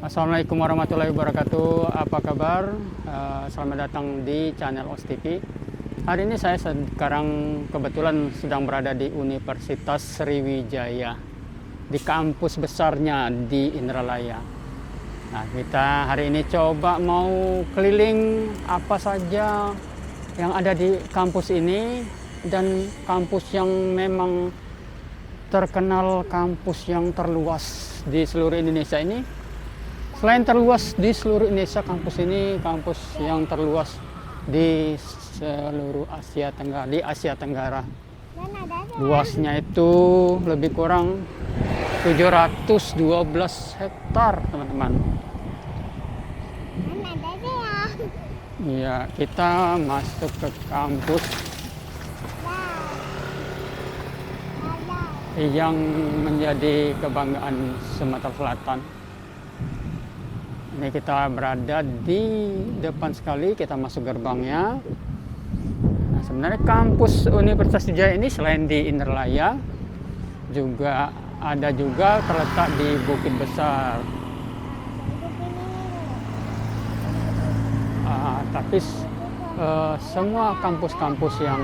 Assalamualaikum warahmatullahi wabarakatuh. Apa kabar? Selamat datang di channel OS TV. Hari ini saya sekarang kebetulan sedang berada di Universitas Sriwijaya, di kampus besarnya di Indralaya. Nah, kita hari ini coba mau keliling apa saja yang ada di kampus ini, dan kampus yang memang terkenal kampus yang terluas di seluruh Indonesia ini. Selain terluas di seluruh Indonesia, kampus ini kampus yang terluas di seluruh Asia Tenggara, di Asia Tenggara. Luasnya itu lebih kurang 712 hektar, teman-teman. Ya, kita masuk ke kampus yang menjadi kebanggaan Sumatera Selatan. Ini kita berada di depan sekali, kita masuk gerbangnya. Nah, sebenarnya kampus Universitas Sriwijaya ini selain di Indralaya, juga ada juga terletak di Bukit Besar. Tapi semua kampus-kampus yang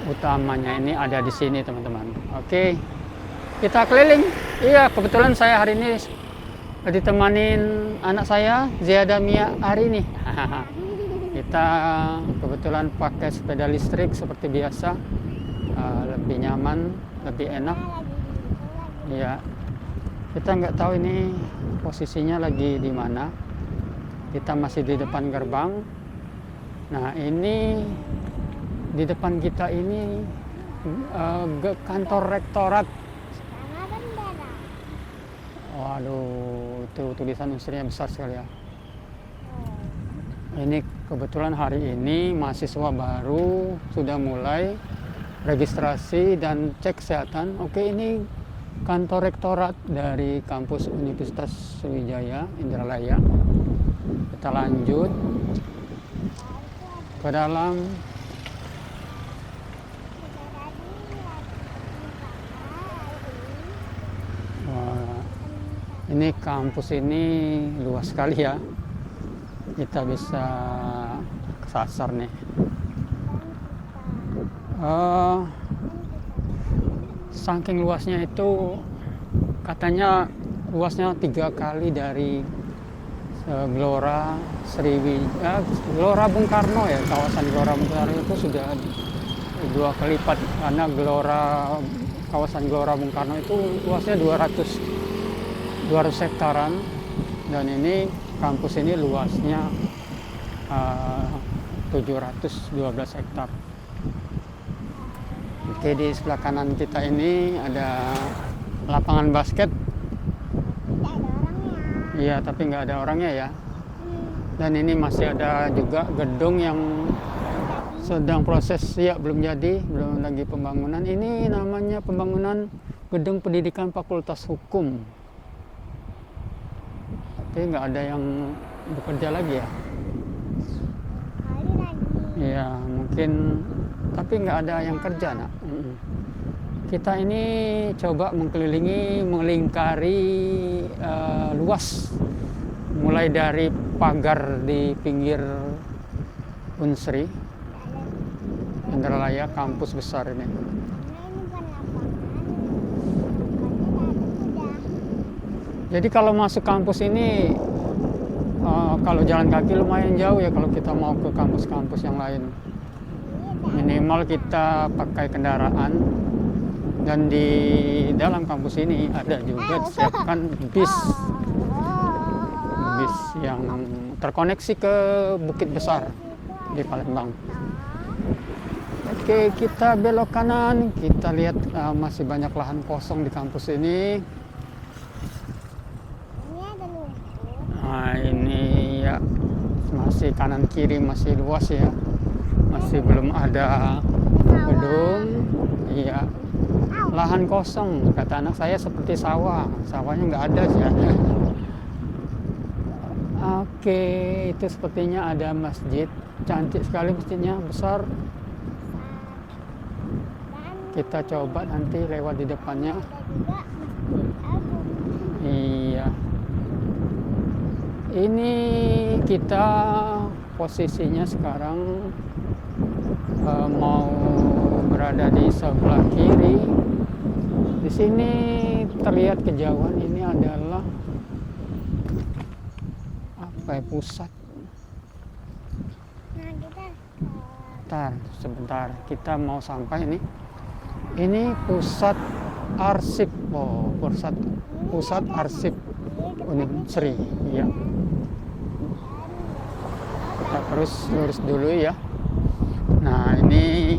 utamanya ini ada di sini, teman-teman. Oke, kita keliling. Iya, kebetulan saya hari ini ditemanin anak saya Ziada Mia hari ini. Kita kebetulan pakai sepeda listrik seperti biasa, lebih nyaman, lebih enak. Ya, kita nggak tahu ini posisinya lagi di mana. Kita masih di depan gerbang. Nah, ini di depan kita ini kantor rektorat. Waduh, itu tulisan unsurnya besar sekali ya. Ini kebetulan hari ini mahasiswa baru sudah mulai registrasi dan cek kesehatan. Oke, ini kantor rektorat dari kampus Universitas Sriwijaya Indralaya. Kita lanjut ke dalam. Ini kampus ini luas sekali ya. Kita bisa kesasar nih. Saking luasnya itu katanya luasnya 3 kali dari Gelora Sriwijaya, Gelora Bung Karno ya. Kawasan Gelora Bung Karno itu sudah 2 kali lipat, karena kawasan Gelora Bung Karno itu luasnya 200 hektaran, dan ini kampus ini luasnya 712 hektar. Oke, di sebelah kanan kita ini ada lapangan basket. Iya, tapi nggak ada orangnya ya. Dan ini masih ada juga gedung yang sedang proses, ya belum jadi, belum lagi pembangunan. Ini namanya pembangunan gedung pendidikan Fakultas Hukum. Tapi nggak ada yang bekerja lagi ya. Iya, mungkin, tapi nggak ada yang kerja, nak. Kita ini coba melingkari luas, mulai dari pagar di pinggir Unsri Indralaya, kampus besar ini. Jadi kalau masuk kampus ini, kalau jalan kaki lumayan jauh ya kalau kita mau ke kampus-kampus yang lain. Minimal kita pakai kendaraan, dan di dalam kampus ini ada juga disiapkan bis yang terkoneksi ke Bukit Besar di Palembang. Oke, kita belok kanan, kita lihat masih banyak lahan kosong di kampus ini. Nah, ini ya masih kanan kiri masih luas ya, masih belum ada gedung. Iya, lahan kosong, kata anak saya seperti sawahnya nggak ada sih ya. Oke, itu sepertinya ada masjid, cantik sekali masjidnya, besar. Kita coba nanti lewat di depannya. Iya, Ini kita posisinya sekarang mau berada di sebelah kiri. Di sini terlihat kejauhan ini adalah apa ya, pusat. Sebentar, kita mau sampai ini. Ini pusat arsip, pusat arsip Unisri, ya. Kita terus lurus dulu ya. Nah, ini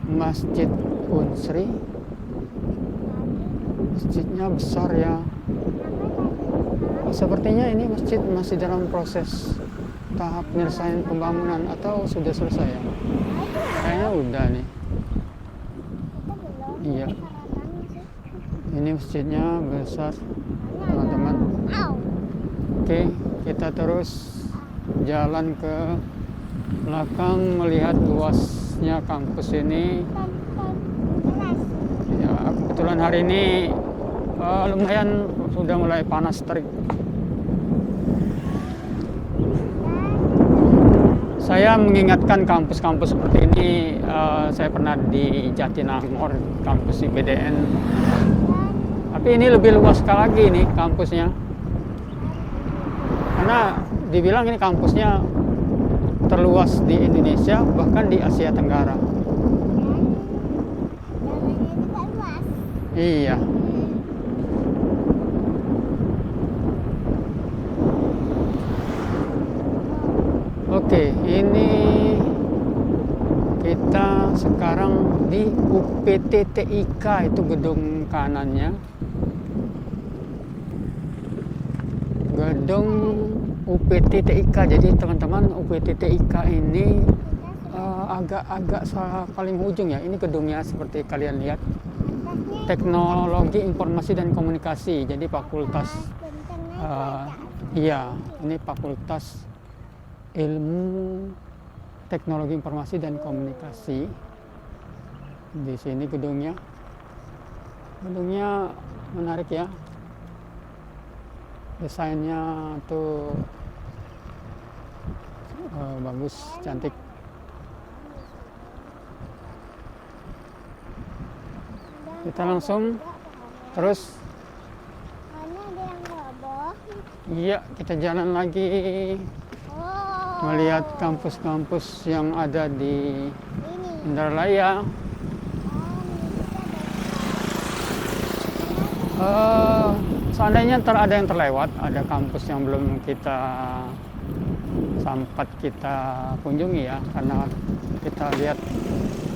Masjid Unsri. Masjidnya besar ya. Sepertinya ini masjid masih dalam proses tahap penyelesaian pembangunan atau sudah selesai ya? Kayaknya udah nih. Iya. Ini masjidnya besar, teman-teman. Oke, kita terus jalan ke belakang melihat luasnya kampus ini. Ya, kebetulan hari ini lumayan sudah mulai panas terik. Saya mengingatkan kampus-kampus seperti ini, saya pernah di Jatinangor, kampus IPDN. Tapi ini lebih luas sekali lagi nih kampusnya. Karena dibilang ini kampusnya terluas di Indonesia, bahkan di Asia Tenggara. Iya. Oke, ini kita sekarang di UPT-TIK, itu gedung kanannya. Gedung UPT-TIK. Jadi teman-teman, UPT-TIK ini agak-agak paling ujung ya. Ini gedungnya seperti kalian lihat. Teknologi Informasi dan Komunikasi. Jadi fakultas iya, ini fakultas Ilmu Teknologi Informasi dan Komunikasi. Di sini gedungnya. Gedungnya menarik ya. Desainnya tuh bagus, cantik. Kita langsung terus. Iya, kita jalan lagi. Melihat kampus-kampus yang ada di Indralaya. Seandainya ada yang terlewat, ada kampus yang belum sempat kita kunjungi ya, karena kita lihat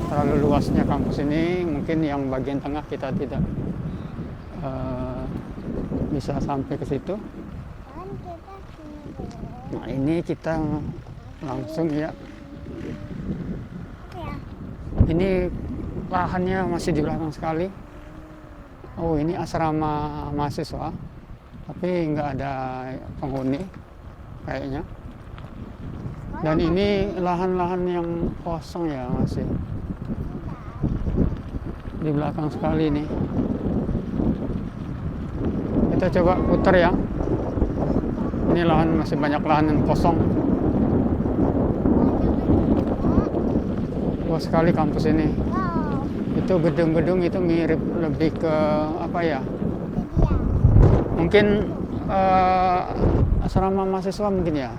terlalu luasnya kampus ini, mungkin yang bagian tengah kita tidak bisa sampai ke situ. Nah, ini kita langsung ya. Ini lahannya masih di belakang sekali. Oh, ini asrama mahasiswa, tapi nggak ada penghuni kayaknya. Dan ini lahan-lahan yang kosong ya, masih di belakang sekali nih. Kita coba putar ya. Ini lahan, masih banyak lahan yang kosong. Luas sekali kampus ini. Itu gedung-gedung itu mirip lebih ke apa ya? Mungkin asrama mahasiswa mungkin ya.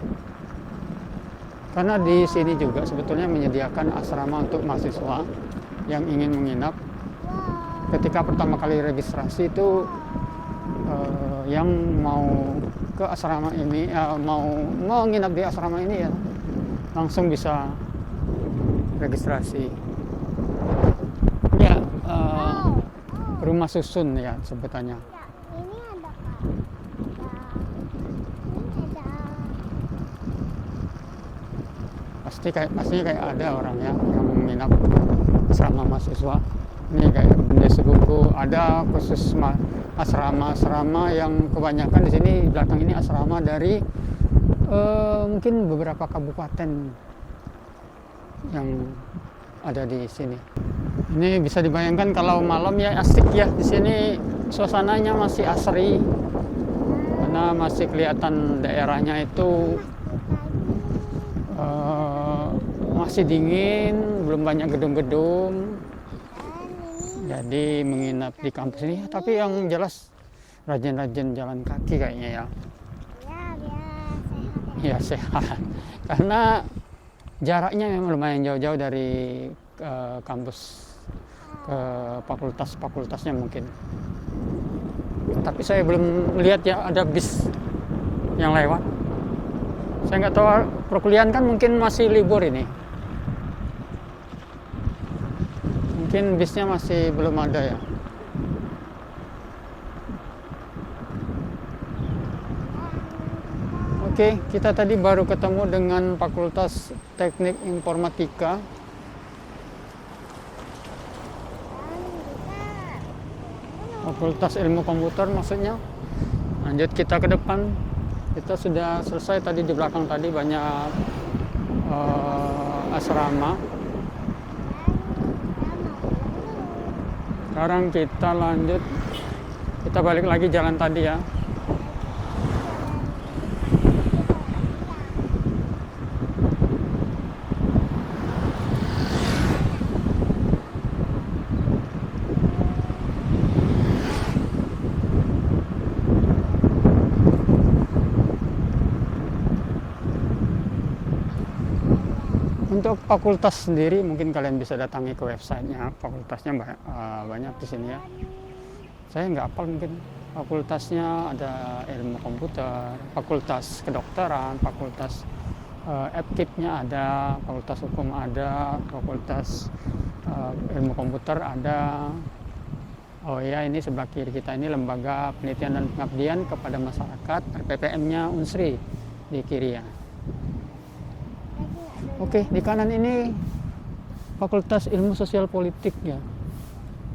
Karena di sini juga sebetulnya menyediakan asrama untuk mahasiswa yang ingin menginap. Ketika pertama kali registrasi itu yang mau ke asrama ini, mau menginap di asrama ini ya, langsung bisa registrasi. Ya, rumah susun ya sebutannya. Pastinya kayak ada orang ya yang menginap asrama mahasiswa. Ini kayak benda sebuku, ada khusus asrama-asrama yang kebanyakan di sini belakang ini asrama dari mungkin beberapa kabupaten yang ada di sini. Ini bisa dibayangkan kalau malam ya asik ya, di sini suasananya masih asri karena masih kelihatan daerahnya itu masih dingin, belum banyak gedung-gedung. Jadi menginap di kampus ini, tapi yang jelas rajin-rajin jalan kaki kayaknya ya. Ya sehat. Karena jaraknya memang lumayan jauh-jauh dari kampus ke fakultasnya mungkin. Tapi saya belum lihat ya ada bis yang lewat. Saya nggak tahu, perkuliahan kan mungkin masih libur ini. Mungkin bisnya masih belum ada ya. Oke, kita tadi baru ketemu dengan Fakultas Teknik Informatika. Fakultas Ilmu Komputer maksudnya. Lanjut kita ke depan. Kita sudah selesai tadi, di belakang tadi banyak asrama. Sekarang kita lanjut, kita balik lagi jalan tadi ya. Untuk fakultas sendiri mungkin kalian bisa datangi ke websitenya, fakultasnya banyak di sini ya. Saya nggak hafal, mungkin fakultasnya ada ilmu komputer, fakultas kedokteran, fakultas FKIP-nya ada, fakultas hukum ada, fakultas ilmu komputer ada. Oh ya, ini sebelah kiri kita ini lembaga penelitian dan pengabdian kepada masyarakat, PPM-nya Unsri di kiri ya. Oke, di kanan ini Fakultas Ilmu Sosial Politik ya,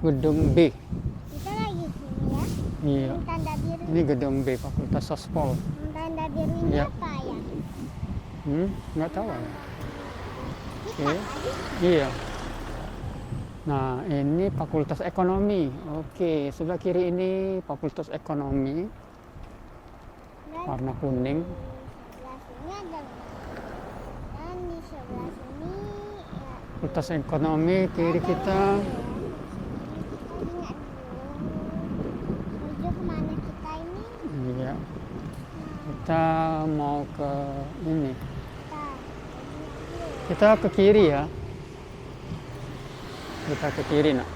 gedung B. Kita lagi sini ya. Iya. Ini tanda biru. Ini gedung B, Fakultas Sospol. Tanda biru ini Ya. apa ya? Nggak tahu ya. Kita Oke. Iya. Nah, ini Fakultas Ekonomi. Oke, sebelah kiri ini Fakultas Ekonomi, Dan warna kuning. sebelah sini ada. Dan di sebelah sini ya. Fakultas Ekonomi kiri kita. Menuju kemana kita ini? Iya. Kita mau ke ini. Kita ke kiri ya. Kita ke kiri nak.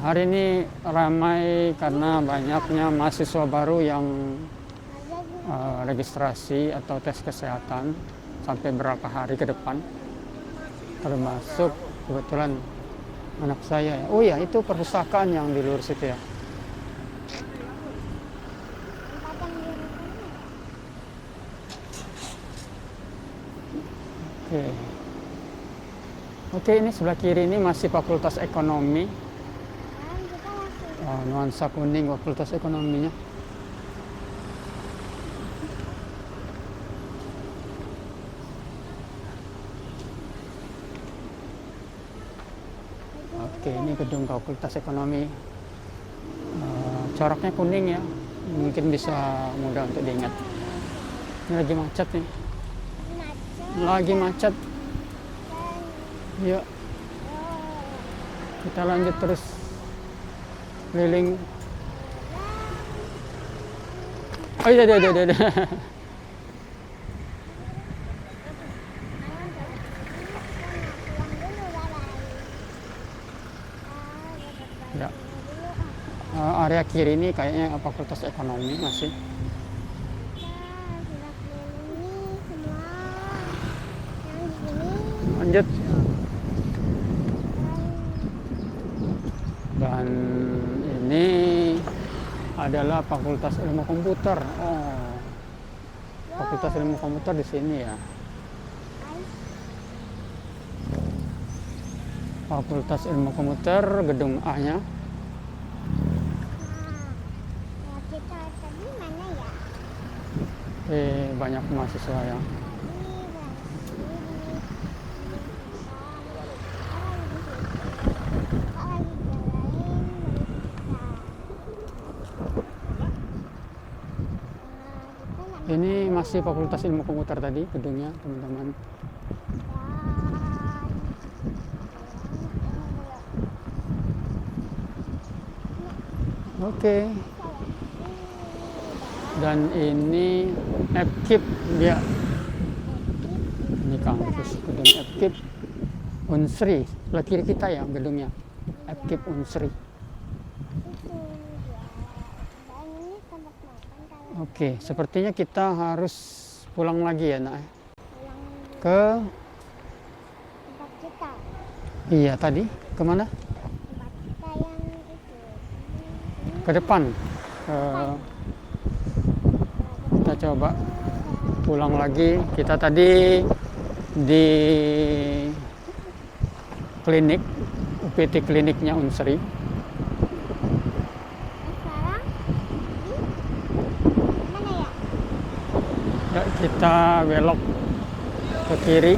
Hari ini ramai karena banyaknya mahasiswa baru yang registrasi atau tes kesehatan sampai berapa hari ke depan. Termasuk kebetulan anak saya. Oh ya, itu perpustakaan yang di luar situ ya. Oke. Oke, ini sebelah kiri ini masih Fakultas Ekonomi. Dan kita masih Nuansa kuning Fakultas Ekonominya. Oke, ini gedung Fakultas Ekonomi. Coraknya kuning ya, mungkin bisa mudah untuk diingat. Ini lagi macet nih, macet. lagi macet. Dan Yuk, kita lanjut terus keliling. Oh iya, iya. Ya. Area kiri ini kayaknya Fakultas Ekonomi masih. Lanjut. Dan ini adalah Fakultas Ilmu Komputer. Oh, Fakultas Ilmu Komputer di sini ya. Fakultas Ilmu Komputer gedung A-nya. Kita tadi mana ya? Banyak mahasiswa ya. Ini masih Fakultas Ilmu Komputer tadi gedungnya, teman-teman. Oke. Dan ini FKIP dia. Ini kampus gedung FKIP Unsri. Sebelah kiri kita ya gedungnya. FKIP Unsri. Oke, sepertinya kita harus pulang lagi ya, Nak. Ke tempat kita. iya tadi kemana? Tempat kita yang itu. Ke depan. Kita coba pulang lagi. Kita tadi di klinik UPT kliniknya Unsri. Sekarang mana ya? Ya, kita belok ke kiri.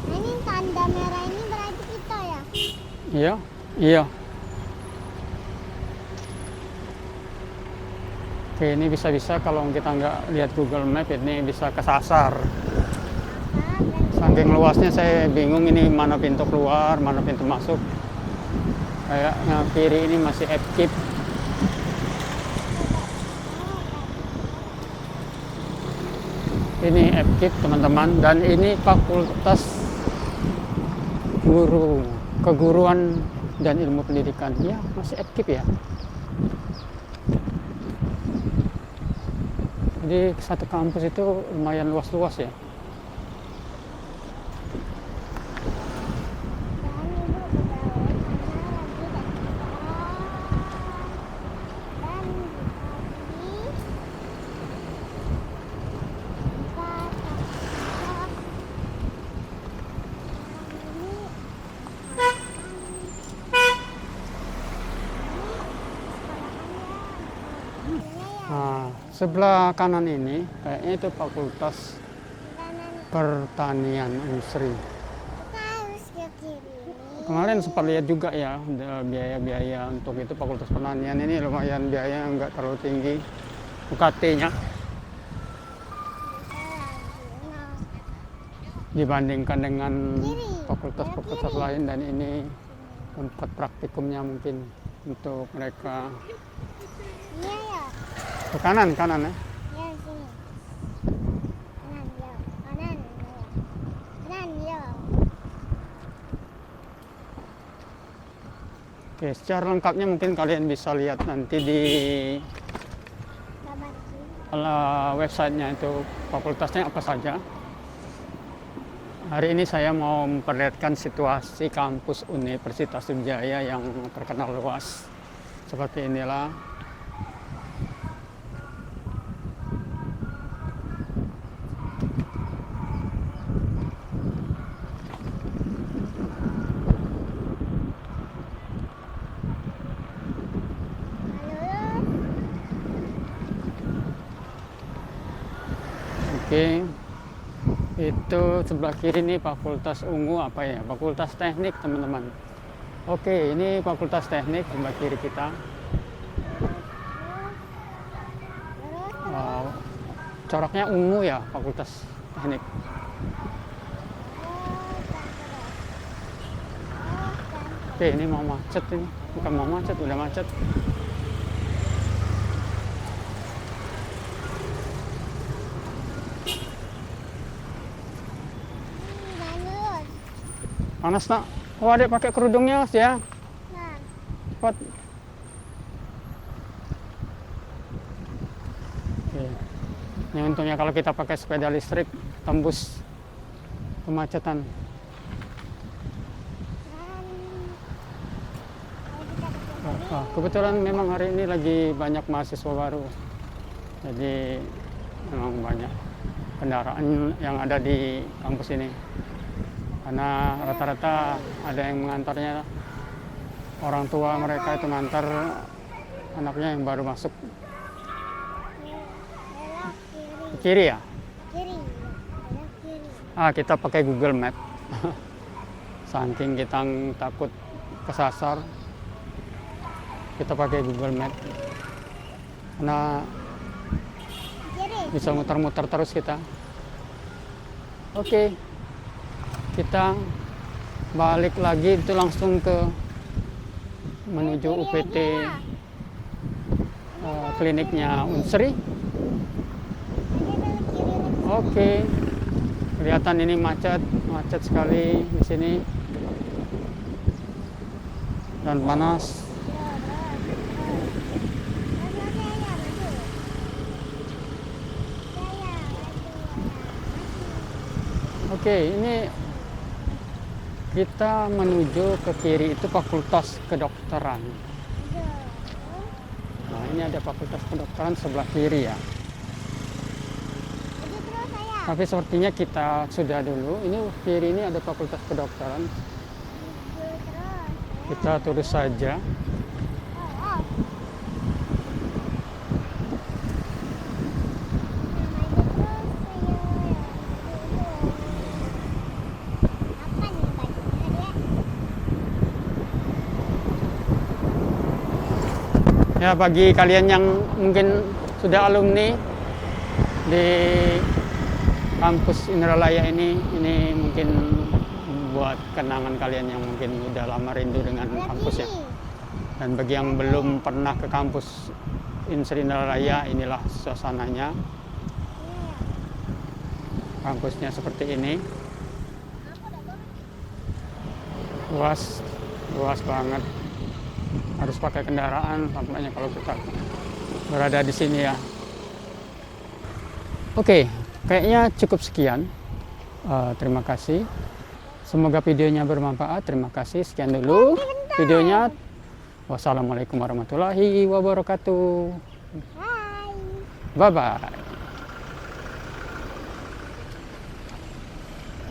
Nah, ini tanda merah ini berarti kita ya. Iya, iya. Oke, ini bisa-bisa kalau kita nggak lihat Google Map ini bisa kesasar. Saking luasnya saya bingung ini mana pintu keluar, mana pintu masuk. Kayaknya kiri ini masih FKIP. Ini FKIP teman-teman, dan ini Fakultas Keguruan dan Ilmu Pendidikan. Ya, masih FKIP ya. Jadi satu kampus itu lumayan luas-luas ya. Nah, sebelah kanan ini kayaknya itu Fakultas Pertanian Unsri. Harus ke kiri. Kemarin sempat lihat juga ya, biaya-biaya untuk itu Fakultas Pertanian ini lumayan biaya, nggak terlalu tinggi UKT-nya dibandingkan dengan fakultas-fakultas lain, dan ini tempat praktikumnya mungkin untuk mereka. Iya ya. Ke kanan ya. Ya sini. Kanan ya. Kanan ya. Kanan ya. Oke, secara lengkapnya mungkin kalian bisa lihat nanti di websitenya itu fakultasnya apa saja. Hari ini saya mau memperlihatkan situasi kampus Universitas Sriwijaya yang terkenal luas. Seperti inilah. Oke. Itu sebelah kiri ini Fakultas Ungu apa ya? Fakultas Teknik, teman-teman. Oke, ini Fakultas Teknik sebelah kiri kita. Coraknya ungu ya, Fakultas Teknik. Oke, ini mau macet ini. Bukan mau macet, udah macet. Panas nak. Oh, adik pakai kerudungnya Mas ya. Nah, Cepat. Oke. Ini untungnya kalau kita pakai sepeda listrik tembus kemacetan. Kebetulan memang hari ini lagi banyak mahasiswa baru. Jadi memang banyak kendaraan yang ada di kampus ini. Karena rata-rata ada yang mengantarnya, orang tua mereka itu mengantar anaknya yang baru masuk. belok kiri. Kiri ya? Kiri. Belok kiri. Kita pakai Google Map. Saking kita takut kesasar, kita pakai Google Map. Karena Kiri. bisa muter-muter terus kita. Oke, kita balik lagi itu langsung ke menuju Kiri UPT lagi ya. kliniknya Unsri. Ada belok kiri lagi. Oke, kelihatan ini macet sekali di sini dan panas. Oke, ini kita menuju ke kiri itu Fakultas Kedokteran. Nah, ini ada Fakultas Kedokteran sebelah kiri ya. Tapi sepertinya kita sudah dulu. Ini kiri ini ada Fakultas Kedokteran. Kita terus saja. Ya, bagi kalian yang mungkin sudah alumni di kampus Indralaya ini mungkin buat kenangan kalian yang mungkin udah lama rindu dengan kampusnya. Dan bagi yang belum pernah ke kampus Unsri Indralaya, inilah suasananya. Kampusnya seperti ini. Luas banget. Harus pakai kendaraan tampaknya kalau kita berada di sini ya. Oke, kayaknya cukup sekian. Terima kasih. Semoga videonya bermanfaat. Terima kasih. Sekian dulu videonya. Wassalamualaikum warahmatullahi wabarakatuh. Hai. Bye bye.